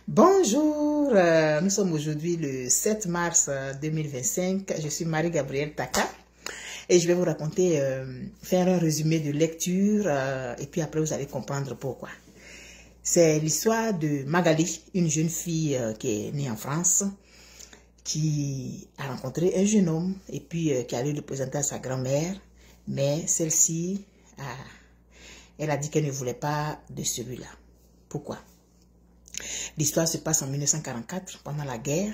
Bonjour, nous sommes aujourd'hui le 7 mars 2025. Je suis Marie-Gabrielle Taka et je vais vous raconter, faire un résumé de lecture et puis après vous allez comprendre pourquoi. C'est l'histoire de Magali, une jeune fille qui est née en France, qui a rencontré un jeune homme et puis qui allait le présenter à sa grand-mère, mais celle-ci, elle a dit qu'elle ne voulait pas de celui-là. Pourquoi? L'histoire se passe en 1944, pendant la guerre.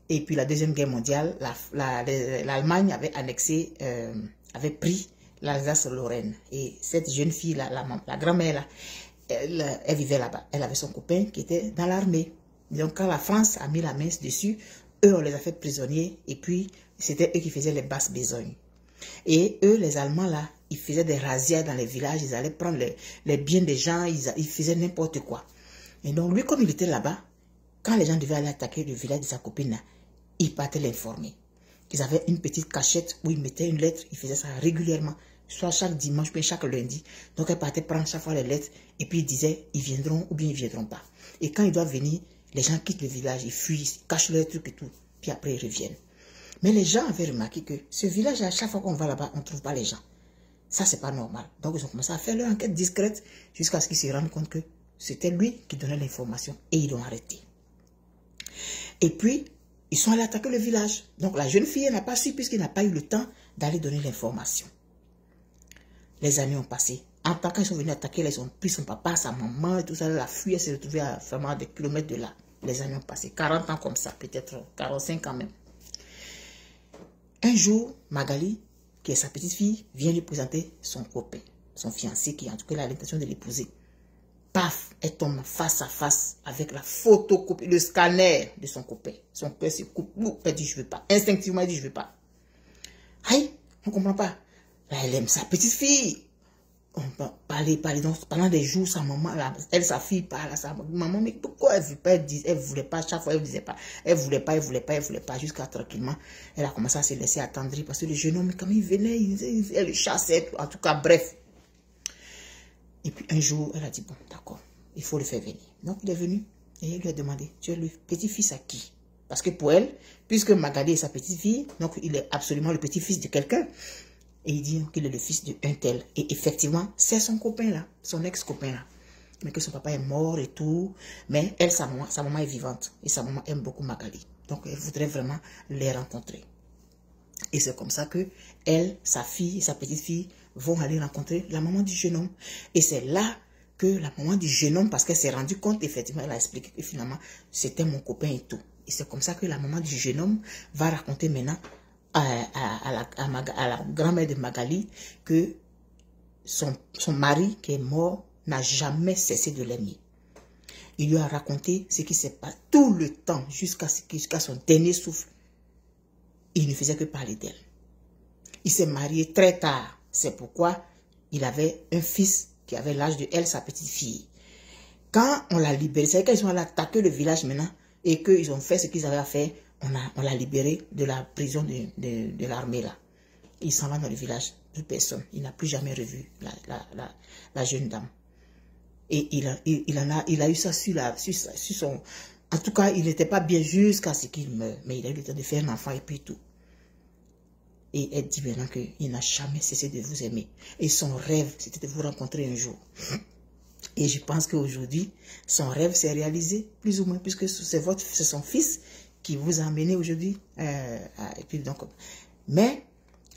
Et puis la Deuxième Guerre mondiale, l'Allemagne avait annexé, avait pris l'Alsace-Lorraine. Et cette jeune fille, la grand-mère, elle vivait là-bas. Elle avait son copain qui était dans l'armée. Donc quand la France a mis la main dessus, eux, on les a fait prisonniers. Et puis, c'était eux qui faisaient les basses besognes. Et eux, les Allemands, là, ils faisaient des razzias dans les villages. Ils allaient prendre les biens des gens. Ils faisaient n'importe quoi. Et donc, lui, comme il était là-bas, quand les gens devaient aller attaquer le village de sa copine, il partait l'informer. Ils avaient une petite cachette où ils mettaient une lettre. Ils faisaient ça régulièrement, soit chaque dimanche, puis chaque lundi. Donc, elle partait prendre chaque fois les lettres. Et puis, il disait, ils viendront ou bien ils ne viendront pas. Et quand ils doivent venir, les gens quittent le village, ils fuient, ils cachent leurs trucs et tout. Puis après, ils reviennent. Mais les gens avaient remarqué que ce village, à chaque fois qu'on va là-bas, on ne trouve pas les gens. Ça, c'est pas normal. Donc, ils ont commencé à faire leur enquête discrète jusqu'à ce qu'ils se rendent compte que c'était lui qui donnait l'information et ils l'ont arrêté. Et puis, ils sont allés attaquer le village. Donc, la jeune fille n'a pas su puisqu'il n'a pas eu le temps d'aller donner l'information. Les années ont passé. En tant qu'ils sont venus attaquer, ils ont pris son papa, sa maman et tout ça. La fille, elle s'est retrouvée à vraiment des kilomètres de là. Les années ont passé. 40 ans comme ça, peut-être 45 ans même. Un jour, Magali, qui est sa petite fille, vient lui présenter son copain, son fiancé, qui en tout cas a l'intention de l'épouser. Paf, elle tombe face à face avec la photocopie, le scanner de son copain. Son copain se coupe, elle dit je veux pas. Instinctivement, elle dit je veux pas. Aïe, on ne comprend pas. Là, elle aime sa petite fille. On peut parler, donc pendant des jours, sa maman, elle, sa fille parle à sa maman, mais pourquoi elle ne veut pas, elle voulait pas, chaque fois elle ne disait pas, elle voulait pas, jusqu'à tranquillement, elle a commencé à se laisser attendrir parce que le jeune homme, quand il venait, elle le chassait, en tout cas, bref. Et puis un jour, elle a dit, bon, d'accord, il faut le faire venir. Donc il est venu et elle lui a demandé, tu es le petit-fils à qui? Parce que pour elle, puisque Magali est sa petite-fille, donc il est absolument le petit-fils de quelqu'un. Et il dit qu'il est le fils d'un tel. Et effectivement, c'est son copain là, son ex-copain là. Mais que son papa est mort et tout. Mais elle, sa maman est vivante. Et sa maman aime beaucoup Magali. Donc elle voudrait vraiment les rencontrer. Et c'est comme ça que elle, sa fille et sa petite-fille vont aller rencontrer la maman du jeune homme. Et c'est là que la maman du jeune homme, parce qu'elle s'est rendue compte, effectivement, elle a expliqué que finalement, c'était mon copain et tout. Et c'est comme ça que la maman du jeune homme va raconter maintenant à la grand-mère de Magali que son mari qui est mort n'a jamais cessé de l'aimer. Il lui a raconté ce qui s'est passé tout le temps jusqu'à son dernier souffle. Il ne faisait que parler d'elle. Il s'est marié très tard. C'est pourquoi il avait un fils qui avait l'âge de elle, sa petite fille. Quand on l'a libéré, c'est qu'ils sont allés attaquer le village maintenant et qu'ils ont fait ce qu'ils avaient à faire. On l'a libéré de la prison de l'armée là. Il s'en va dans le village, plus personne. Il n'a plus jamais revu la jeune dame. Et il a eu ça sur son... En tout cas, il n'était pas bien jusqu'à ce qu'il meure. Mais il a eu le temps de faire un enfant et puis tout. Et elle dit maintenant qu'il n'a jamais cessé de vous aimer. Et son rêve, c'était de vous rencontrer un jour. Et je pense qu'aujourd'hui, son rêve s'est réalisé, plus ou moins, puisque c'est son fils qui vous a amené aujourd'hui. Et puis donc, mais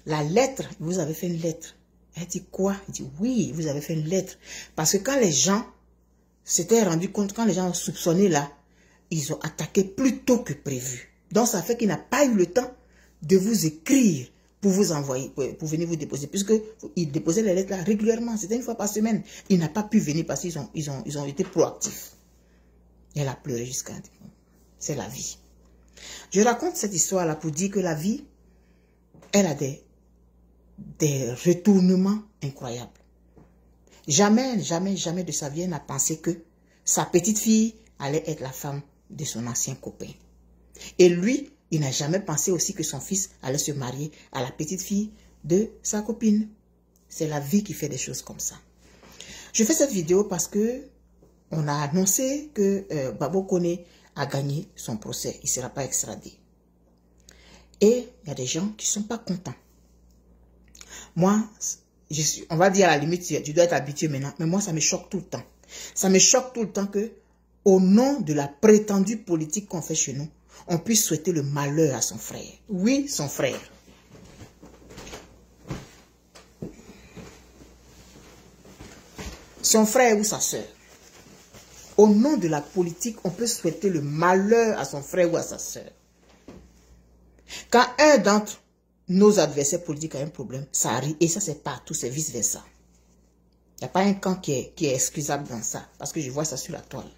la lettre, vous avez fait une lettre. Elle dit quoi? Elle dit oui, vous avez fait une lettre. Parce que quand les gens s'étaient rendus compte, quand les gens ont soupçonné là, ils ont attaqué plus tôt que prévu. Donc ça fait qu'il n'a pas eu le temps de vous écrire pour vous envoyer, pour venir vous déposer. Puisque il déposait les lettres là régulièrement, c'était une fois par semaine. Il n'a pas pu venir parce qu'ils ont été proactifs. Elle a pleuré jusqu'à... C'est la vie. Je raconte cette histoire-là pour dire que la vie, elle a des retournements incroyables. Jamais, jamais, jamais de sa vie, elle n'a pensé que sa petite fille allait être la femme de son ancien copain. Et lui, il n'a jamais pensé aussi que son fils allait se marier à la petite fille de sa copine. C'est la vie qui fait des choses comme ça. Je fais cette vidéo parce que on a annoncé que Babo Kone a gagné son procès. Il ne sera pas extradé. Et il y a des gens qui ne sont pas contents. Moi, on va dire à la limite, tu dois être habitué maintenant, mais moi, ça me choque tout le temps. Ça me choque tout le temps que, au nom de la prétendue politique qu'on fait chez nous, on puisse souhaiter le malheur à son frère. Oui, son frère. Son frère ou sa soeur. Au nom de la politique, on peut souhaiter le malheur à son frère ou à sa soeur. Quand un d'entre nos adversaires politiques a un problème, ça arrive. Et ça, c'est partout, c'est vice-versa. Il n'y a pas un camp qui est excusable dans ça. Parce que je vois ça sur la toile.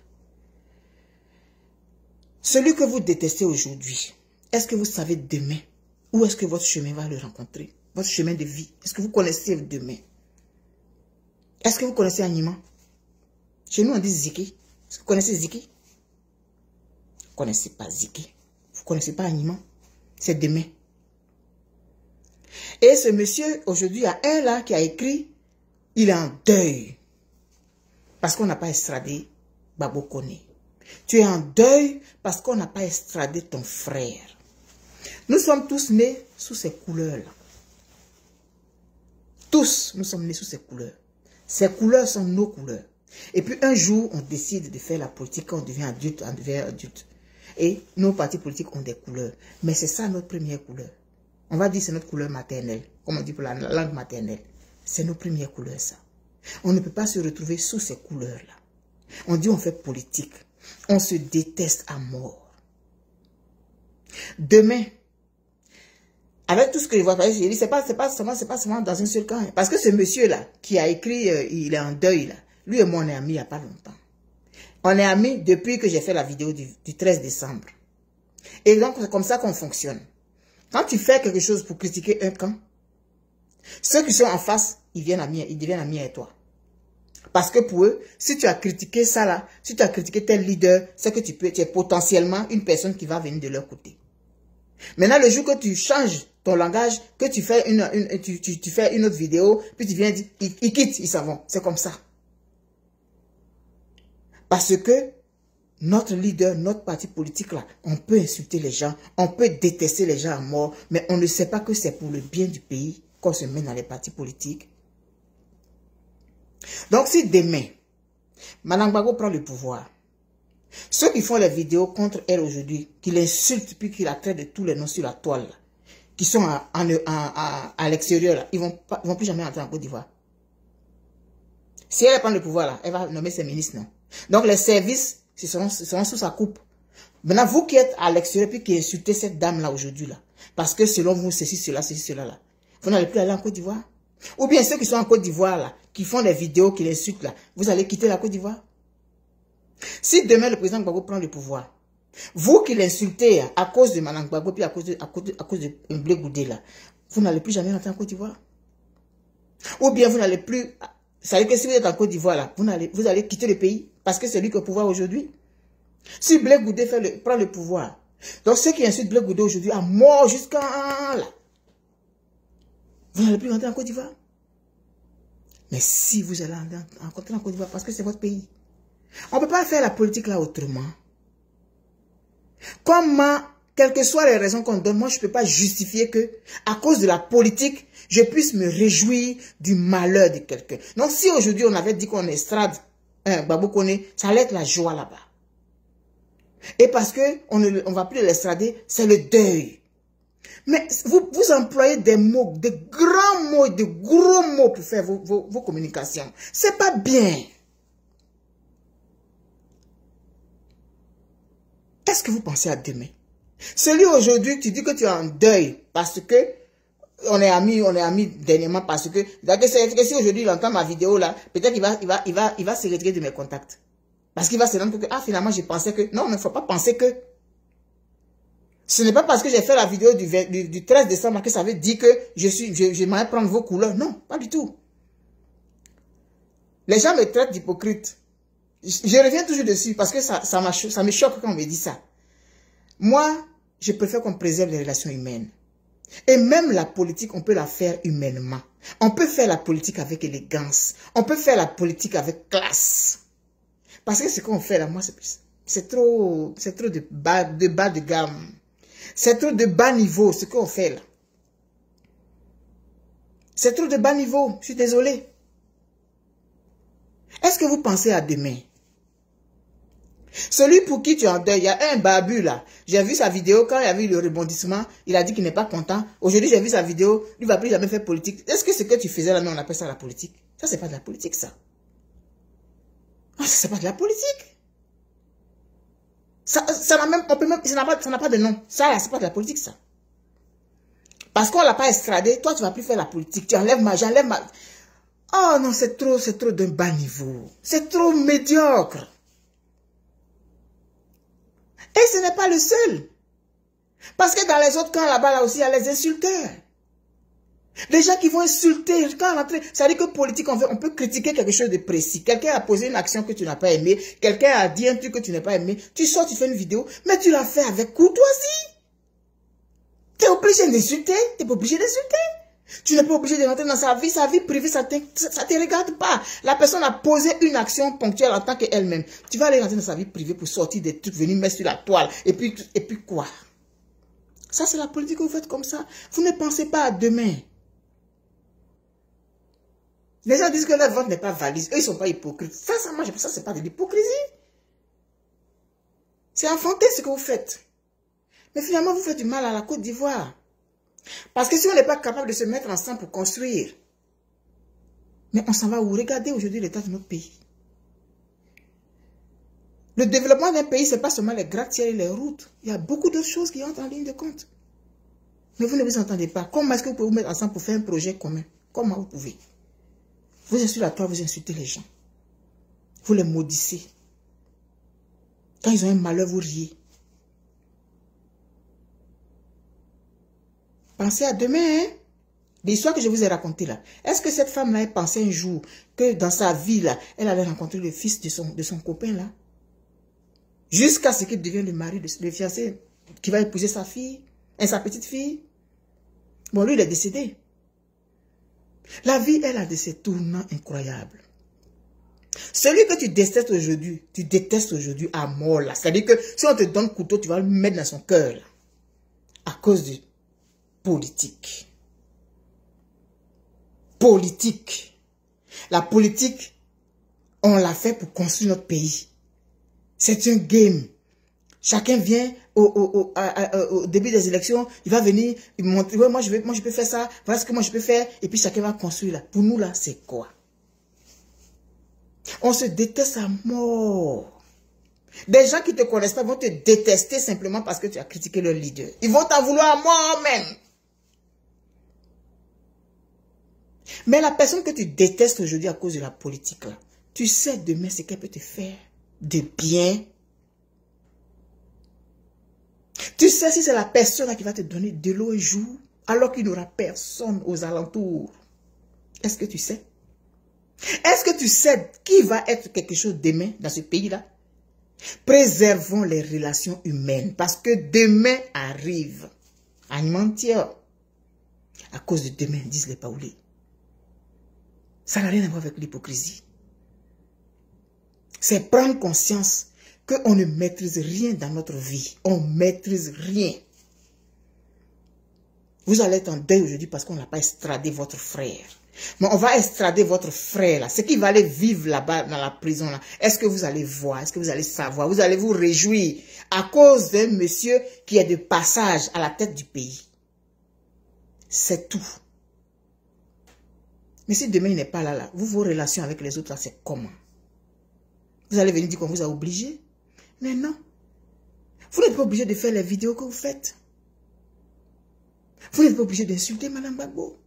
Celui que vous détestez aujourd'hui, est-ce que vous savez demain où est-ce que votre chemin va le rencontrer? Votre chemin de vie. Est-ce que vous connaissez demain? Est-ce que vous connaissez Anima? Chez nous, on dit Ziki. Est-ce que vous connaissez Ziki? Vous ne connaissez pas Ziki. Vous ne connaissez pas Anima. C'est demain. Et ce monsieur, aujourd'hui, il y a un là qui a écrit, il est en deuil. Parce qu'on n'a pas extradé Babo Kone. Tu es en deuil parce qu'on n'a pas extradé ton frère. Nous sommes tous nés sous ces couleurs-là. Tous, nous sommes nés sous ces couleurs. Ces couleurs sont nos couleurs. Et puis un jour, on décide de faire la politique quand on devient adulte, Et nos partis politiques ont des couleurs. Mais c'est ça notre première couleur. On va dire que c'est notre couleur maternelle. Comme on dit pour la langue maternelle. C'est nos premières couleurs, ça. On ne peut pas se retrouver sous ces couleurs-là. On dit on fait politique. On se déteste à mort. Demain, avec tout ce que je vois, j'ai dit, c'est pas seulement dans un seul camp. Parce que ce monsieur-là, qui a écrit, il est en deuil, là. Lui et moi, on est amis il n'y a pas longtemps. On est amis depuis que j'ai fait la vidéo du 13 décembre. Et donc, c'est comme ça qu'on fonctionne. Quand tu fais quelque chose pour critiquer un camp, ceux qui sont en face, ils deviennent amis avec toi. Parce que pour eux, si tu as critiqué ça là, si tu as critiqué tel leader, c'est que tu es potentiellement une personne qui va venir de leur côté. Maintenant, le jour que tu changes ton langage, que tu fais tu fais une autre vidéo, puis tu viens dire, ils quittent, ils s'en vont. C'est comme ça. Parce que notre leader, notre parti politique là, on peut insulter les gens, on peut détester les gens à mort, mais on ne sait pas que c'est pour le bien du pays qu'on se met dans les partis politiques. Donc si demain, Mme Gbagbo prend le pouvoir, ceux qui font les vidéos contre elle aujourd'hui, qui l'insultent puis qui la traitent de tous les noms sur la toile, là, qui sont à l'extérieur, ils vont plus jamais entrer en Côte d'Ivoire. Si elle prend le pouvoir, là, elle va nommer ses ministres, non. Donc les services seront sous sa coupe. Maintenant, vous qui êtes à l'extérieur puis qui insultez cette dame-là aujourd'hui, là, parce que selon vous, ceci, cela, là, vous n'allez plus aller en Côte d'Ivoire. Ou bien ceux qui sont en Côte d'Ivoire, là, qui font des vidéos, qui l'insultent, là, vous allez quitter la Côte d'Ivoire. Si demain le président Gbagbo prend le pouvoir, vous qui l'insultez à cause de Mme Gbagbo puis à cause de Blé Goudé, là, vous n'allez plus jamais rentrer en Côte d'Ivoire. Ou bien vous n'allez plus... Ça veut dire que si vous êtes en Côte d'Ivoire, là, vous allez quitter le pays parce que c'est lui qui est au pouvoir aujourd'hui. Si Blé Goudé prend le pouvoir, donc ceux qui insultent Blé Goudé aujourd'hui à mort jusqu'à là, vous n'allez plus rentrer en Côte d'Ivoire. Mais si vous allez rentrer en Côte d'Ivoire, parce que c'est votre pays. On ne peut pas faire la politique là autrement. Comment, quelles que soient les raisons qu'on donne, moi je ne peux pas justifier que, à cause de la politique, je puisse me réjouir du malheur de quelqu'un. Donc si aujourd'hui on avait dit qu'on extrade Babo Kone, ça allait être la joie là-bas. Et parce qu'on ne va plus l'extrader, c'est le deuil. Mais vous employez des mots, de grands mots, de gros mots pour faire vos communications. C'est pas bien. Est-ce que vous pensez à demain? Celui aujourd'hui, tu dis que tu es en deuil parce que on est amis dernièrement parce que si aujourd'hui il entend ma vidéo là, peut-être qu'il va se retirer de mes contacts. Parce qu'il va se rendre compte que, ah, finalement, je pensais que... Non, il ne faut pas penser que... Ce n'est pas parce que j'ai fait la vidéo du 13 décembre que ça veut dire que je m'allais prendre vos couleurs. Non, pas du tout. Les gens me traitent d'hypocrite. Je reviens toujours dessus parce que ça me choque quand on me dit ça. Moi, je préfère qu'on préserve les relations humaines. Et même la politique, on peut la faire humainement. On peut faire la politique avec élégance. On peut faire la politique avec classe. Parce que ce qu'on fait là, moi, c'est trop de bas de gamme. C'est trop de bas niveau, ce qu'on fait là. C'est trop de bas niveau, je suis désolée. Est-ce que vous pensez à demain? Celui pour qui tu es en deuil, il y a un barbu là. J'ai vu sa vidéo quand il y a eu le rebondissement. Il a dit qu'il n'est pas content. Aujourd'hui, j'ai vu sa vidéo. Il ne va plus jamais faire politique. Est-ce que ce que tu faisais là, on appelle ça la politique? Ça, c'est pas de la politique, ça. Ah, c'est pas de la politique. Ça n'a même, ça n'a pas de nom. Ça, là, c'est pas de la politique, ça. Parce qu'on l'a pas extradé. Toi, tu vas plus faire la politique. Tu enlèves j'enlève ma... Oh non, c'est trop d'un bas niveau. C'est trop médiocre. Et ce n'est pas le seul. Parce que dans les autres camps là-bas, là aussi, il y a les insulteurs. Les gens qui vont insulter. Quand on entre, ça veut dire que politique, on peut critiquer quelque chose de précis. Quelqu'un a posé une action que tu n'as pas aimée. Quelqu'un a dit un truc que tu n'as pas aimé. Tu sors, tu fais une vidéo, mais tu l'as fait avec courtoisie. Tu es obligé d'insulter. Tu n'es pas obligé d'insulter. Tu n'es pas obligé de rentrer dans sa vie privée, ça te regarde pas. La personne a posé une action ponctuelle en tant qu'elle-même. Tu vas aller rentrer dans sa vie privée pour sortir des trucs, venir mettre sur la toile. Et puis quoi? Ça, c'est la politique que vous faites comme ça. Vous ne pensez pas à demain. Les gens disent que leur vote n'est pas valide. Eux, ils ne sont pas hypocrites. Ça, moi, ça, c'est pas de l'hypocrisie. C'est enfanté ce que vous faites. Mais finalement, vous faites du mal à la Côte d'Ivoire. Parce que si on n'est pas capable de se mettre ensemble pour construire, mais on s'en va où? Regardez aujourd'hui l'état de notre pays. Le développement d'un pays, ce n'est pas seulement les gratte-ciel et les routes. Il y a beaucoup d'autres choses qui entrent en ligne de compte. Mais vous ne vous entendez pas. Comment est-ce que vous pouvez vous mettre ensemble pour faire un projet commun? Comment vous pouvez? Vous êtes sur la toile, vous insultez les gens. Vous les maudissez. Quand ils ont un malheur, vous riez. Pensez à demain, hein? L'histoire que je vous ai racontée là. Est-ce que cette femme-là a pensé un jour que dans sa vie là, elle allait rencontrer le fils de son copain là? Jusqu'à ce qu'il devienne le mari, le fiancé qui va épouser sa fille, et sa petite fille. Bon, lui, il est décédé. La vie, elle a de ces tournants incroyables. Celui que tu détestes aujourd'hui à mort là. C'est-à-dire que si on te donne le couteau, tu vas le mettre dans son cœur là. À cause de politique. Politique. La politique, on l'a fait pour construire notre pays. C'est un game. Chacun vient au début des élections, il va venir, il montre, ouais, moi je peux faire ça, voilà ce que moi je peux faire, et puis chacun va construire là. Pour nous là, c'est quoi? On se déteste à mort. Des gens qui ne te connaissent pas vont te détester simplement parce que tu as critiqué leur leader. Ils vont t'en vouloir à mort même. Mais la personne que tu détestes aujourd'hui à cause de la politique là, tu sais demain ce qu'elle peut te faire de bien. Tu sais si c'est la personne là qui va te donner de l'eau un jour, alors qu'il n'y aura personne aux alentours. Est-ce que tu sais? Est-ce que tu sais qui va être quelque chose demain dans ce pays-là? Préservons les relations humaines parce que demain arrive. À mentir. À cause de demain, disent les Paoulés. Ça n'a rien à voir avec l'hypocrisie. C'est prendre conscience qu'on ne maîtrise rien dans notre vie. On ne maîtrise rien. Vous allez être en deuil aujourd'hui parce qu'on n'a pas extradé votre frère. Mais on va extrader votre frère là. Ce qui va aller vivre là-bas dans la prison là. Est-ce que vous allez voir? Est-ce que vous allez savoir? Vous allez vous réjouir à cause d'un monsieur qui est de passage à la tête du pays. C'est tout. Mais si demain il n'est pas là, vos relations avec les autres là, c'est comment? Vous allez venir dire qu'on vous a obligé? Mais non. Vous n'êtes pas obligé de faire les vidéos que vous faites. Vous n'êtes pas obligé d'insulter Mme Gbagbo.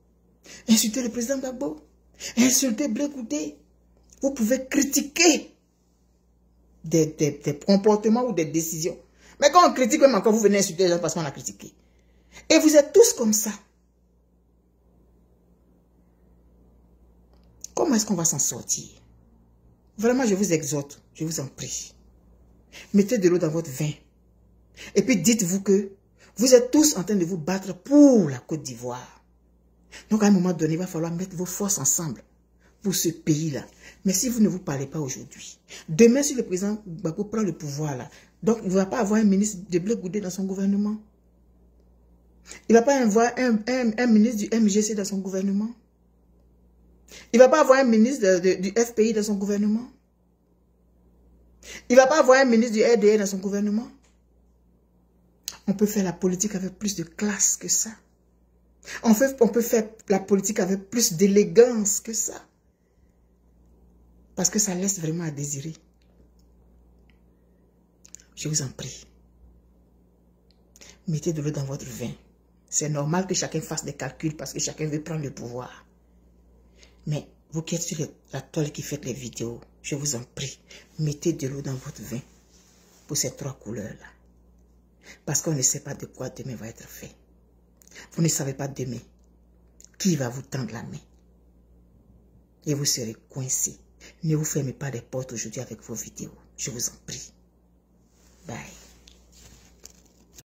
Insulter le président Gbagbo. Insulter Blé Koudé. Vous pouvez critiquer des comportements ou des décisions. Mais quand on critique, même encore, vous venez insulter les gens parce qu'on a critiqué. Et vous êtes tous comme ça. Comment est-ce qu'on va s'en sortir? Vraiment, je vous exhorte, je vous en prie. Mettez de l'eau dans votre vin. Et puis dites-vous que vous êtes tous en train de vous battre pour la Côte d'Ivoire. Donc à un moment donné, il va falloir mettre vos forces ensemble pour ce pays-là. Mais si vous ne vous parlez pas aujourd'hui, demain, si le président Gbagbo prend le pouvoir là, donc il ne va pas avoir un ministre de Blé Goudé dans son gouvernement. Il ne va pas avoir un ministre du MGC dans son gouvernement. Il ne va pas avoir un ministre du FPI dans son gouvernement. Il ne va pas avoir un ministre du RDA dans son gouvernement. On peut faire la politique avec plus de classe que ça. On peut faire la politique avec plus d'élégance que ça. Parce que ça laisse vraiment à désirer. Je vous en prie. Mettez de l'eau dans votre vin. C'est normal que chacun fasse des calculs parce que chacun veut prendre le pouvoir. Mais vous qui êtes sur la toile qui faites les vidéos, je vous en prie, mettez de l'eau dans votre vin pour ces 3 couleurs-là. Parce qu'on ne sait pas de quoi demain va être fait. Vous ne savez pas demain qui va vous tendre la main. Et vous serez coincé. Ne vous fermez pas les portes aujourd'hui avec vos vidéos. Je vous en prie. Bye.